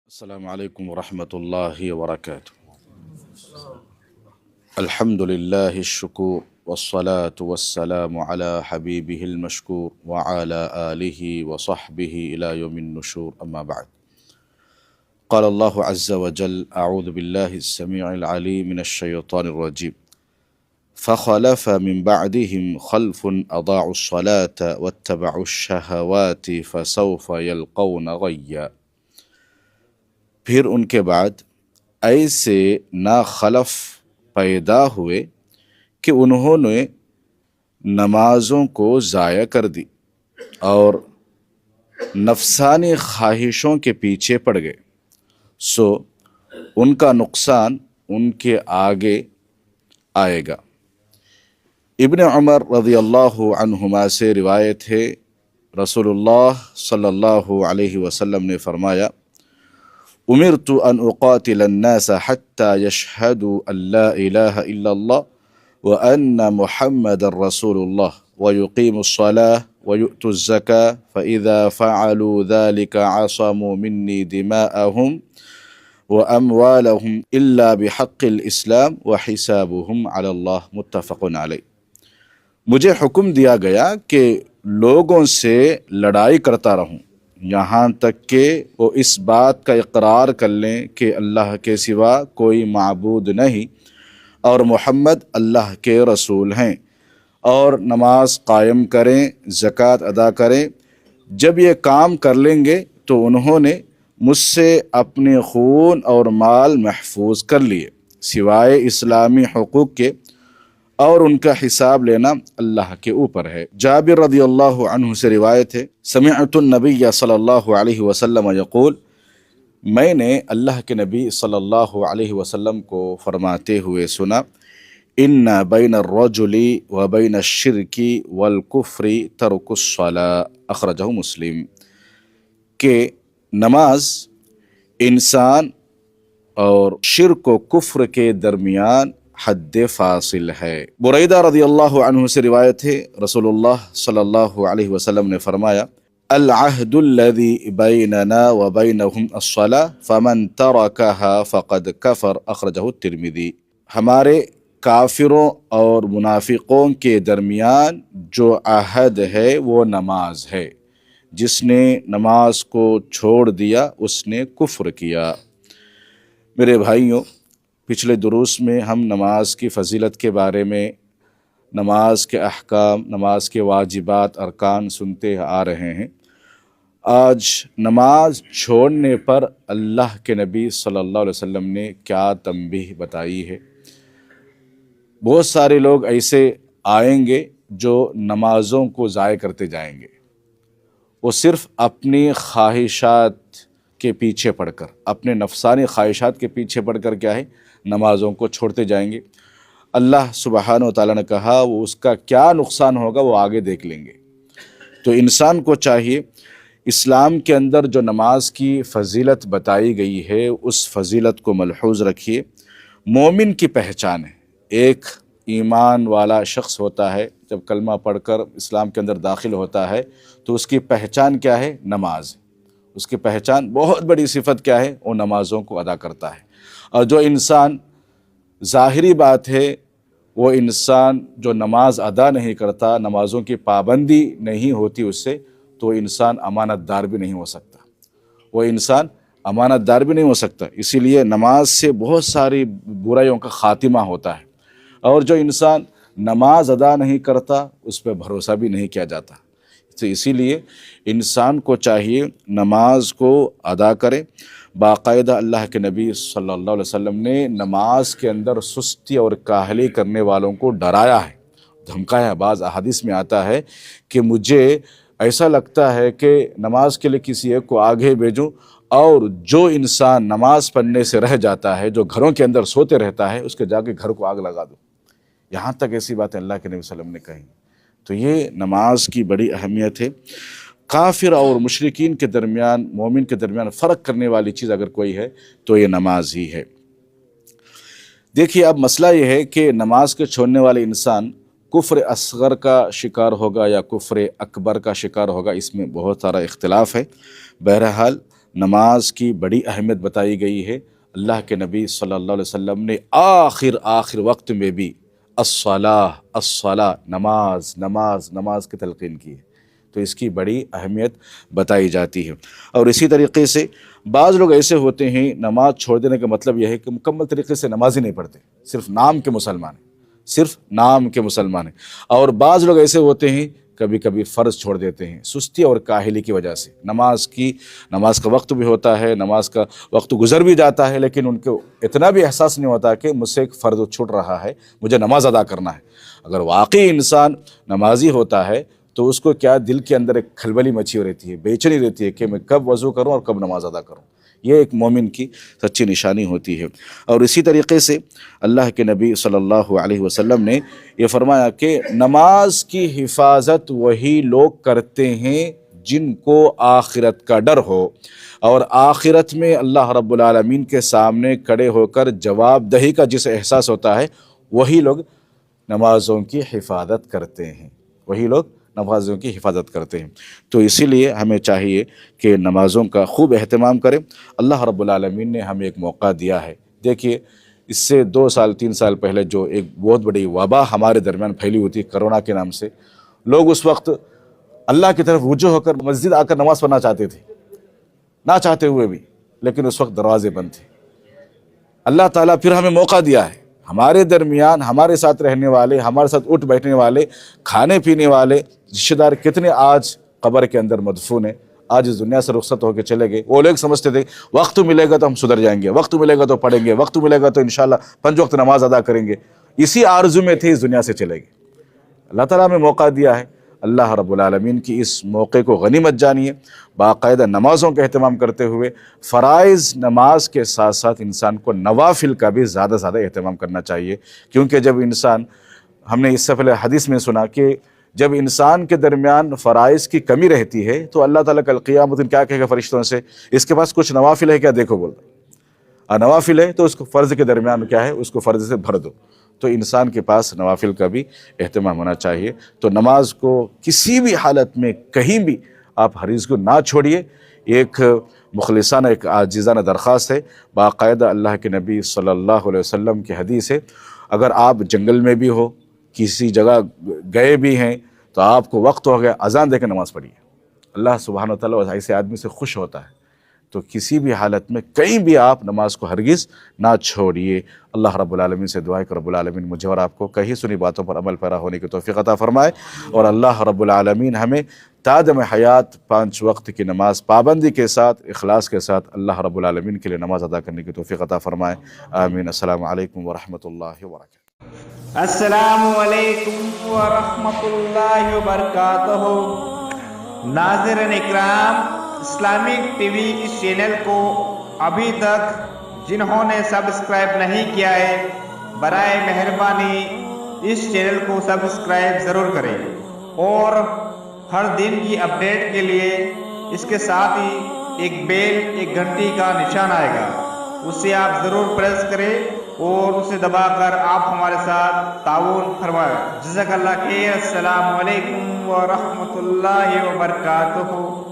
السلام عليكم ورحمة الله وبركاته. الحمد لله الشكور والصلاة والسلام على حبيبه المشكور وعلى آله وصحبه إلى يوم النشور، أما بعد. قال الله عز وجل: أعوذ بالله السميع العليم من الشيطان الرجيم. فخلف من بعدهم خلف أضاعوا الصلاة واتبعوا الشهوات فسوف يلقون غيا. پھر ان کے بعد ایسے ناخلف پیدا ہوئے کہ انہوں نے نمازوں کو ضائع کر دی اور نفسانی خواہشوں کے پیچھے پڑ گئے، سو ان کا نقصان ان کے آگے آئے گا۔ ابن عمر رضی اللہ عنہما سے روایت ہے، رسول اللہ صلی اللہ علیہ وسلم نے فرمایا: امرت ان اقاتل الناس حتى يشهدوا ان لا اله الا الله وان محمد رسول الله ويقيموا الصلاة ويؤتوا الزكاة فإذا فعلوا ذلك عصموا مني دماءهم وأموالهم إلا بحق الإسلام وحسابهم على الله، متفق علیہ۔ مجھے حکم دیا گیا کہ لوگوں سے لڑائی کرتا رہوں یہاں تک کہ وہ اس بات کا اقرار کر لیں کہ اللہ کے سوا کوئی معبود نہیں اور محمد اللہ کے رسول ہیں، اور نماز قائم کریں، زکوٰۃ ادا کریں۔ جب یہ کام کر لیں گے تو انہوں نے مجھ سے اپنے خون اور مال محفوظ کر لیے سوائے اسلامی حقوق کے، اور ان کا حساب لینا اللہ کے اوپر ہے۔ جابر رضی اللہ عنہ سے روایت ہے، سمعت النبی صلی اللہ علیہ وسلم یقول، میں نے اللہ کے نبی صلی اللہ علیہ وسلم کو فرماتے ہوئے سنا: ان بین الرجل وبین الشرک والکفر ترک الصلاۃ، اخرجہ مسلم، کہ نماز انسان اور شرک و کفر کے درمیان حد فاصل ہے۔ بریدہ رضی اللہ عنہ سے روایت ہے، رسول اللہ صلی اللہ علیہ وسلم نے فرمایا: العہد الذی بیننا وبینہم الصلاۃ فمن ترکها فقد کفر، اخرجہ الترمذی۔ ہمارے کافروں اور منافقوں کے درمیان جو عہد ہے وہ نماز ہے، جس نے نماز کو چھوڑ دیا اس نے کفر کیا۔ میرے بھائیوں، پچھلے دروس میں ہم نماز کی فضیلت کے بارے میں، نماز کے احکام، نماز کے واجبات، ارکان سنتے آ رہے ہیں۔ آج نماز چھوڑنے پر اللہ کے نبی صلی اللہ علیہ وسلم نے کیا تنبیہ بتائی ہے۔ بہت سارے لوگ ایسے آئیں گے جو نمازوں کو ضائع کرتے جائیں گے، وہ صرف اپنی خواہشات کے پیچھے پڑ کر، اپنے نفسانی خواہشات کے پیچھے پڑ کر کیا ہے، نمازوں کو چھوڑتے جائیں گے۔ اللہ سبحانہ و تعالیٰ نے کہا وہ اس کا کیا نقصان ہوگا وہ آگے دیکھ لیں گے۔ تو انسان کو چاہیے، اسلام کے اندر جو نماز کی فضیلت بتائی گئی ہے اس فضیلت کو ملحوظ رکھیے۔ مومن کی پہچان ہے، ایک ایمان والا شخص ہوتا ہے جب کلمہ پڑھ کر اسلام کے اندر داخل ہوتا ہے تو اس کی پہچان کیا ہے؟ نماز۔ اس کی پہچان، بہت بڑی صفت کیا ہے؟ وہ نمازوں کو ادا کرتا ہے۔ اور جو انسان، ظاہری بات ہے، وہ انسان جو نماز ادا نہیں کرتا، نمازوں کی پابندی نہیں ہوتی اس سے، تو انسان امانت دار بھی نہیں ہو سکتا، وہ انسان امانت دار بھی نہیں ہو سکتا۔ اسی لیے نماز سے بہت ساری برائیوں کا خاتمہ ہوتا ہے، اور جو انسان نماز ادا نہیں کرتا اس پہ بھروسہ بھی نہیں کیا جاتا۔ تو اسی لیے انسان کو چاہیے نماز کو ادا کرے۔ باقاعدہ اللہ کے نبی صلی اللہ علیہ وسلم نے نماز کے اندر سستی اور کاہلی کرنے والوں کو ڈرایا ہے، دھمکایا ہے۔ بعض احادیث میں آتا ہے کہ مجھے ایسا لگتا ہے کہ نماز کے لیے کسی ایک کو آگے بھیجوں، اور جو انسان نماز پڑھنے سے رہ جاتا ہے، جو گھروں کے اندر سوتے رہتا ہے، اس کے جا کے گھر کو آگ لگا دو۔ یہاں تک ایسی بات اللہ کے نبی صلی اللہ علیہ وسلم نے کہی۔ تو یہ نماز کی بڑی اہمیت ہے۔ کافر اور مشرکین کے درمیان، مومن کے درمیان فرق کرنے والی چیز اگر کوئی ہے تو یہ نماز ہی ہے۔ دیکھیے، اب مسئلہ یہ ہے کہ نماز کے چھوڑنے والے انسان کفر اصغر کا شکار ہوگا یا کفر اکبر کا شکار ہوگا، اس میں بہت سارا اختلاف ہے۔ بہرحال نماز کی بڑی اہمیت بتائی گئی ہے۔ اللہ کے نبی صلی اللہ علیہ وسلم نے آخر وقت میں بھی الصلاۃ نماز نماز نماز کی تلقین کی ہے، تو اس کی بڑی اہمیت بتائی جاتی ہے۔ اور اسی طریقے سے بعض لوگ ایسے ہوتے ہیں نماز چھوڑ دینے کا مطلب یہ ہے کہ مکمل طریقے سے نماز ہی نہیں پڑھتے، صرف نام کے مسلمان ہیں، صرف نام کے مسلمان ہیں۔ اور بعض لوگ ایسے ہوتے ہیں کبھی کبھی فرض چھوڑ دیتے ہیں سستی اور کاہلی کی وجہ سے، نماز کا وقت بھی ہوتا ہے، نماز کا وقت گزر بھی جاتا ہے، لیکن ان کو اتنا بھی احساس نہیں ہوتا کہ مجھ سے ایک فرض چھوٹ رہا ہے، مجھے نماز ادا کرنا ہے۔ اگر واقعی انسان نمازی ہوتا ہے تو اس کو کیا دل کے اندر ایک کھلبلی مچی رہتی ہے، بے چینی رہتی ہے کہ میں کب وضو کروں اور کب نماز ادا کروں۔ یہ ایک مومن کی سچی نشانی ہوتی ہے۔ اور اسی طریقے سے اللہ کے نبی صلی اللہ علیہ وسلم نے یہ فرمایا کہ نماز کی حفاظت وہی لوگ کرتے ہیں جن کو آخرت کا ڈر ہو، اور آخرت میں اللہ رب العالمین کے سامنے کھڑے ہو کر جواب دہی کا جسے احساس ہوتا ہے، وہی لوگ نمازوں کی حفاظت کرتے ہیں، وہی لوگ نمازوں کی حفاظت کرتے ہیں۔ تو اسی لیے ہمیں چاہیے کہ نمازوں کا خوب اہتمام کریں۔ اللہ رب العالمین نے ہمیں ایک موقع دیا ہے۔ دیکھیے اس سے 2 سال 3 سال پہلے جو ایک بہت بڑی وبا ہمارے درمیان پھیلی ہوئی تھی کرونا کے نام سے، لوگ اس وقت اللہ کی طرف رجوع ہو کر مسجد آ کر نماز پڑھنا چاہتے تھے، نہ چاہتے ہوئے بھی، لیکن اس وقت دروازے بند تھے۔ اللہ تعالیٰ پھر ہمیں موقع دیا ہے، ہمارے درمیان ہمارے ساتھ رہنے والے، ہمارے ساتھ اٹھ بیٹھنے والے، کھانے پینے والے رشتہ دار کتنے آج قبر کے اندر مدفون ہیں، آج اس دنیا سے رخصت ہو کے چلے گئے۔ وہ لوگ سمجھتے تھے وقت ملے گا تو ہم سدھر جائیں گے، وقت ملے گا تو پڑھیں گے، وقت ملے گا تو انشاءاللہ 5 وقت نماز ادا کریں گے، اسی آرزو میں تھے اس دنیا سے چلے گئے۔ اللہ تعالیٰ ہمیں موقع دیا ہے، اللہ رب العالمین کی اس موقع کو غنیمت جانیے، باقاعدہ نمازوں کا اہتمام کرتے ہوئے فرائض نماز کے ساتھ ساتھ انسان کو نوافل کا بھی زیادہ اہتمام کرنا چاہیے، کیونکہ جب انسان، ہم نے اس سے پہلے حدیث میں سنا کہ جب انسان کے درمیان فرائض کی کمی رہتی ہے تو اللہ تعالیٰ کل قیامت کیا کہے گا فرشتوں سے، اس کے پاس کچھ نوافل ہے کیا، دیکھو بولتا، اور نوافل ہے تو اس کو فرض کے درمیان کیا ہے، اس کو فرض سے بھر دو۔ تو انسان کے پاس نوافل کا بھی اہتمام ہونا چاہیے۔ تو نماز کو کسی بھی حالت میں کہیں بھی آپ ہرگز کو نہ چھوڑیے۔ ایک مخلصانہ، ایک عاجزانہ درخواست ہے، باقاعدہ اللہ کے نبی صلی اللہ علیہ وسلم کی حدیث ہے، اگر آپ جنگل میں بھی ہو، کسی جگہ گئے بھی ہیں، تو آپ کو وقت ہو گیا، اذان دے کے نماز پڑھیے۔ اللہ سبحانہ وتعالیٰ ایسے آدمی سے خوش ہوتا ہے۔ تو کسی بھی حالت میں کہیں بھی آپ نماز کو ہرگز نہ چھوڑیے۔ اللہ رب العالمین سے دعا ہے کہ رب العالمین مجھے اور آپ کو کہی سنی باتوں پر عمل پیرا ہونے کی توفیق عطا فرمائے، اور اللہ رب العالمین ہمیں تادم حیات 5 وقت کی نماز پابندی کے ساتھ، اخلاص کے ساتھ اللہ رب العالمین کے لیے نماز ادا کرنے کی توفیق عطا فرمائے۔ آمین۔ السلام علیکم ورحمۃ اللہ وبرکاتہ۔ السلام علیکم ورحمۃ اللہ وبرکاتہ۔ ناظرین اکرام، اسلامک ٹی وی اس چینل کو ابھی تک جنہوں نے سبسکرائب نہیں کیا ہے، برائے مہربانی اس چینل کو سبسکرائب ضرور کریں، اور ہر دن کی اپڈیٹ کے لیے اس کے ساتھ ہی ایک بیل، ایک گھنٹی کا نشان آئے گا، اسے آپ ضرور پریس کریں اور اسے دبا کر آپ ہمارے ساتھ تعاون فرمائیں۔ جزاک اللہ خیر۔ السلام علیکم ورحمۃ اللہ وبرکاتہ۔